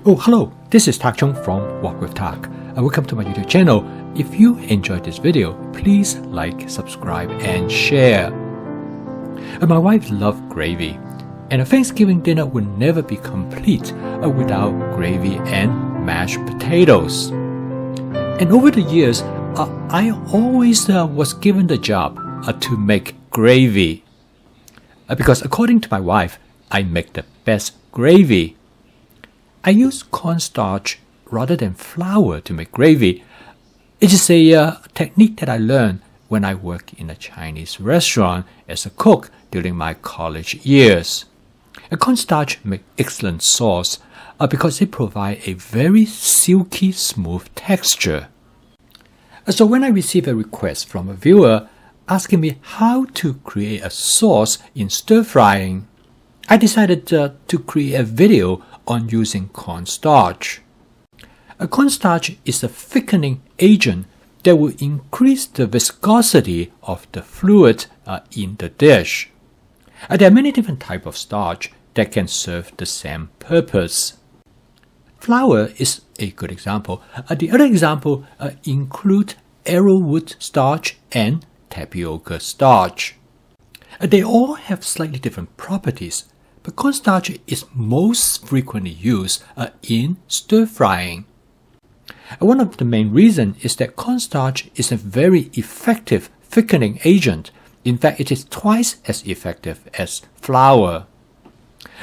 Oh, hello, this is Tak Chung from Walk with Tak, and welcome to my YouTube channel. If you enjoyed this video, please like, subscribe, and share. My wife loves gravy, and a Thanksgiving dinner would never be complete without gravy and mashed potatoes. And over the years, I always was given the job to make gravy. Because according to my wife, I make the best gravy. I use cornstarch rather than flour to make gravy. It is a technique that I learned when I worked in a Chinese restaurant as a cook during my college years. Cornstarch makes excellent sauce because it provides a very silky smooth texture. So when I receive a request from a viewer asking me how to create a sauce in stir frying, I decided to create a video on using cornstarch. Cornstarch is a thickening agent that will increase the viscosity of the fluid in the dish. There are many different types of starch that can serve the same purpose. Flour is a good example. The other example include arrowroot starch and tapioca starch. They all have slightly different properties, but cornstarch is most frequently used in stir frying. One of the main reasons is that cornstarch is a very effective thickening agent. In fact, it is twice as effective as flour.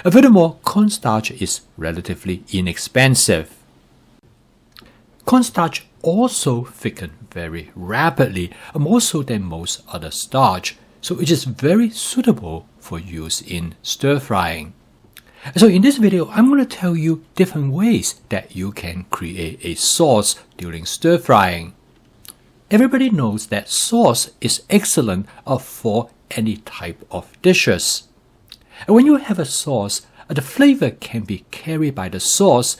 Furthermore, cornstarch is relatively inexpensive. Cornstarch also thickens very rapidly, more so than most other starch, so it is very suitable for use in stir frying. So in this video, I'm going to tell you different ways that you can create a sauce during stir frying. Everybody knows that sauce is excellent for any type of dishes. When you have a sauce, the flavor can be carried by the sauce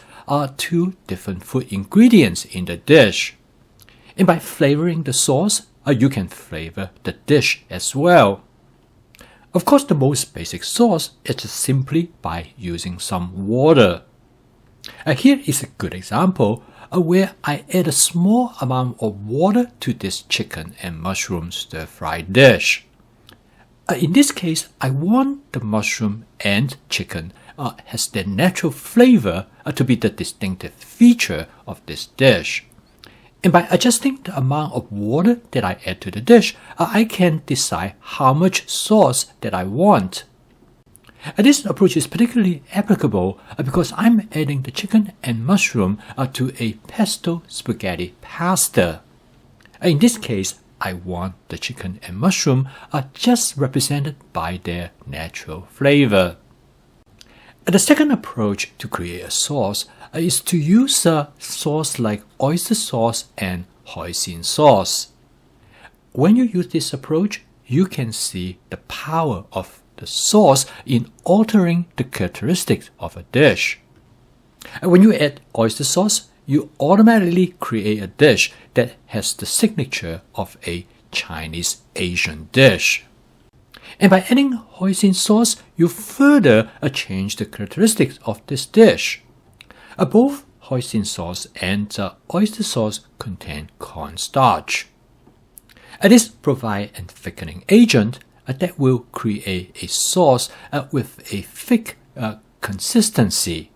to different food ingredients in the dish. And by flavoring the sauce, you can flavor the dish as well. Of course, the most basic sauce is just simply by using some water. Here is a good example where I add a small amount of water to this chicken and mushroom stir-fry dish. In this case, I want the mushroom and chicken has their natural flavor to be the distinctive feature of this dish. And by adjusting the amount of water that I add to the dish, I can decide how much sauce that I want. This approach is particularly applicable because I'm adding the chicken and mushroom to a pesto spaghetti pasta. In this case, I want the chicken and mushroom just represented by their natural flavor. The second approach to create a sauce is to use a sauce like oyster sauce and hoisin sauce. When you use this approach, you can see the power of the sauce in altering the characteristics of a dish. When you add oyster sauce, you automatically create a dish that has the signature of a Chinese Asian dish. And by adding hoisin sauce, you further change the characteristics of this dish. Both hoisin sauce and oyster sauce contain cornstarch. This provides a thickening agent that will create a sauce with a thick consistency.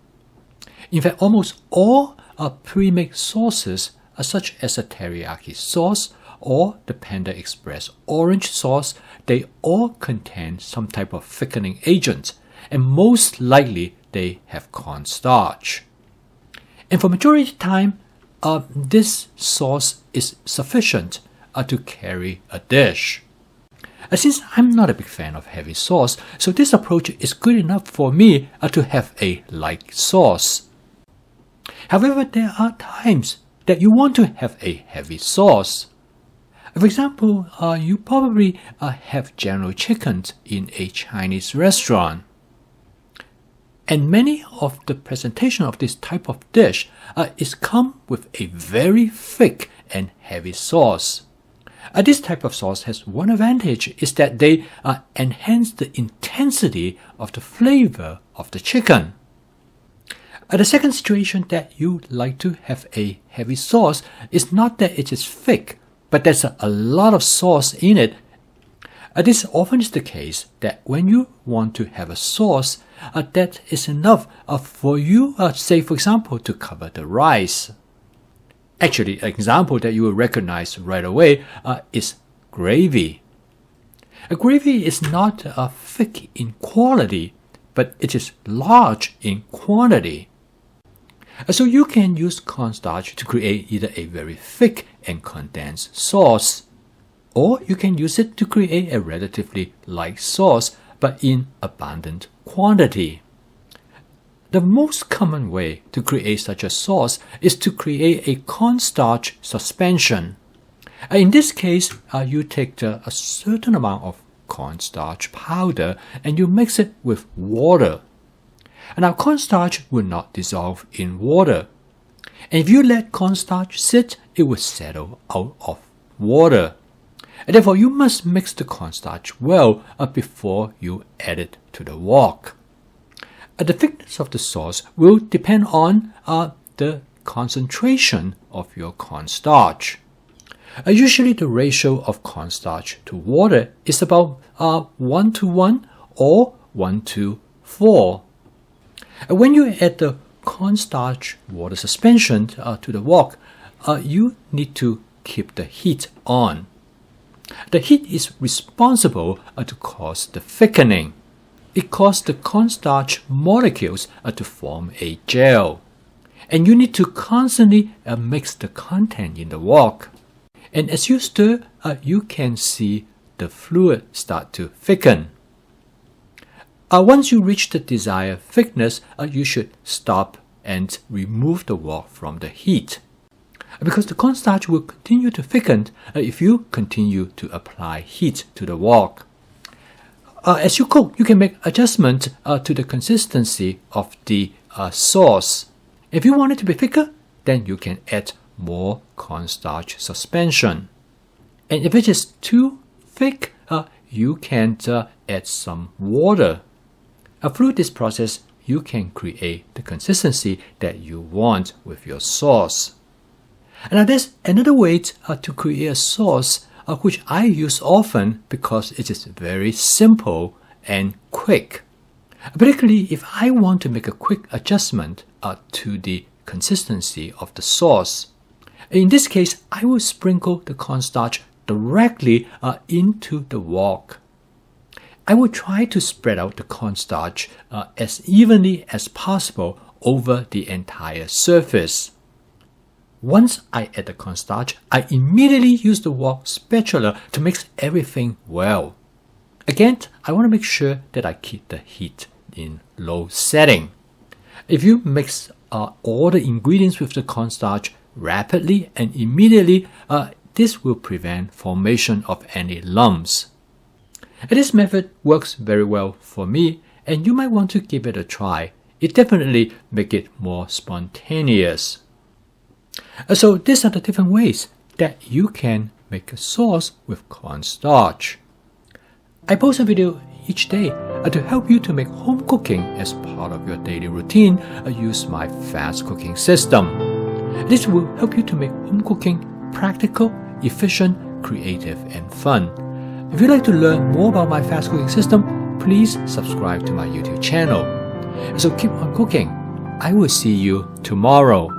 In fact, almost all pre-made sauces, such as a teriyaki sauce or the Panda Express orange sauce, they all contain some type of thickening agent, and most likely they have cornstarch. And for majority of the time, this sauce is sufficient to carry a dish. Since I'm not a big fan of heavy sauce, so this approach is good enough for me to have a light sauce. However, there are times that you want to have a heavy sauce. For example, you probably have General Chicken in a Chinese restaurant. And many of the presentation of this type of dish is come with a very thick and heavy sauce. This type of sauce has one advantage, is that they enhance the intensity of the flavor of the chicken. The second situation that you like to have a heavy sauce is not that it is thick, but there's a lot of sauce in it. This often is the case that when you want to have a sauce that is enough for you, say for example, to cover the rice. Actually, an example that you will recognize right away is gravy. A gravy is not thick in quality, but it is large in quantity. So you can use cornstarch to create either a very thick and condensed sauce, or you can use it to create a relatively light sauce, but in abundant quantity. The most common way to create such a sauce is to create a cornstarch suspension. In this case, you take a certain amount of cornstarch powder and you mix it with water. And now cornstarch will not dissolve in water. And if you let cornstarch sit, it will settle out of water. And therefore, you must mix the cornstarch well before you add it to the wok. The thickness of the sauce will depend on the concentration of your cornstarch. Usually, the ratio of cornstarch to water is about 1:1 or 1:4. When you add the cornstarch water suspension to the wok, you need to keep the heat on. The heat is responsible to cause the thickening. It causes the cornstarch molecules to form a gel. And you need to constantly mix the content in the wok. And as you stir, you can see the fluid start to thicken. Once you reach the desired thickness, you should stop and remove the wok from the heat. Because the cornstarch will continue to thicken if you continue to apply heat to the wok. As you cook, you can make adjustments to the consistency of the sauce. If you want it to be thicker, then you can add more cornstarch suspension. And if it is too thick, you can add some water. Through this process, you can create the consistency that you want with your sauce. And now there's another way to create a sauce which I use often because it is very simple and quick. Particularly if I want to make a quick adjustment to the consistency of the sauce. In this case, I will sprinkle the cornstarch directly into the wok. I will try to spread out the cornstarch as evenly as possible over the entire surface. Once I add the cornstarch, I immediately use the wok spatula to mix everything well. Again, I want to make sure that I keep the heat in low setting. If you mix all the ingredients with the cornstarch rapidly and immediately, this will prevent formation of any lumps. And this method works very well for me, and you might want to give it a try. It definitely makes it more spontaneous. So these are the different ways that you can make a sauce with cornstarch. I post a video each day to help you to make home cooking as part of your daily routine. Use my fast cooking system. This will help you to make home cooking practical, efficient, creative, and fun. If you'd like to learn more about my fast cooking system, please subscribe to my YouTube channel. So keep on cooking. I will see you tomorrow.